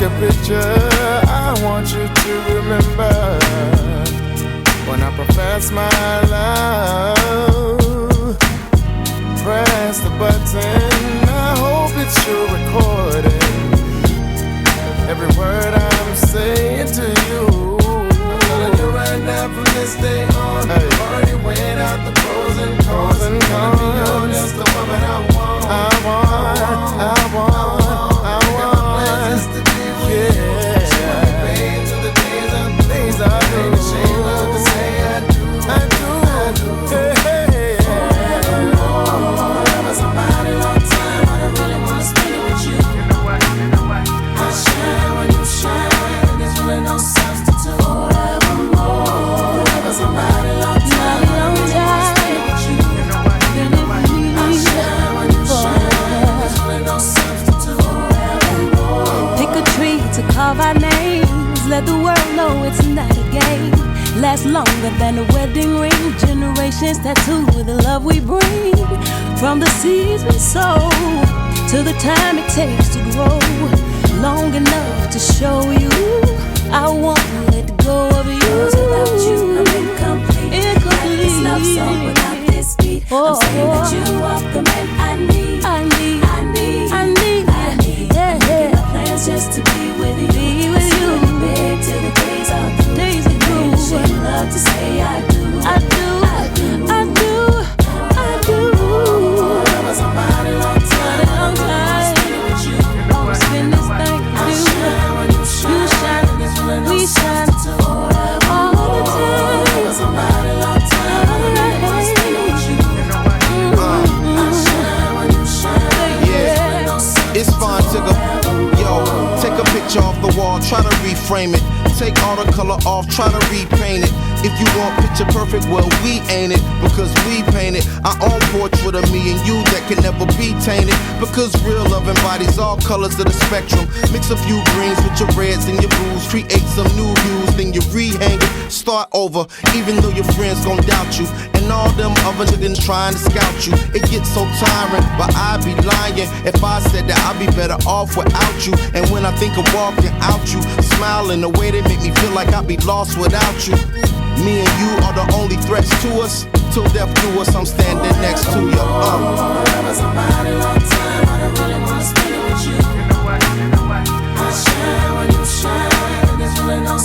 a picture I want you to remember when I profess my love. Press the button, I hope it's your recording. Every word I'm saying to you, I'm telling you right now from this day on. Hey. Already weighed out the pros and cons. You're just the woman I want. I want. Just to be with you. She want me paid till the days are through. Ain't ashamed of to say I do. Hey. Forever somebody long time. I don't really wanna spend it with you. You know what? I shine when you shine. There's really no substitute. Forevermore. Forever somebody long time. I don't really wanna spend it with you. You know what? I shine when you shine. There's really no substitute. Pick a tree to carve our names. Let the world know it's not a game. Lasts longer than a wedding ring. Generations tattooed with the love we bring. From the seeds we sow to the time it takes to grow. Long enough to show you I won't let go of you. Without you, I'm incomplete. Like this love song without this beat. I'm saying that you are the man I need. Making my plans just to be with you. Spending big till the days are through. Ain't ashamed love to say I do. Forever somebody long time. Spend it with you. I'll spend this thing I with shine when you shine. There's really no we shine substitute. all the time. Forever somebody long time. I really wanna spend it with you. I shine when you shine. Yeah, it's fine, Tigger. Yo, take a picture off the wall, try to reframe it. Take all the color off, try to repaint it. If you want picture perfect, well, we ain't it. Because we painted our own portrait of me and you that can never be tainted. Because real love embodies all colors of the spectrum. Mix a few greens with your reds and your blues. Create some new hues, then you rehang it. Start over, even though your friends gon' doubt you. And all them other niggas trying to scout you. It gets so tiring, but I'd be lying if I said that I'd be better off without you. And when I think of walking out you, smiling the way they make me feel like I'd be lost without you. Me and you are the only threats to us. Till death do us, I'm standing next to you. Forever somebody long time. I don't really wanna spend it with you. You know what? I shine when you shine. There's really no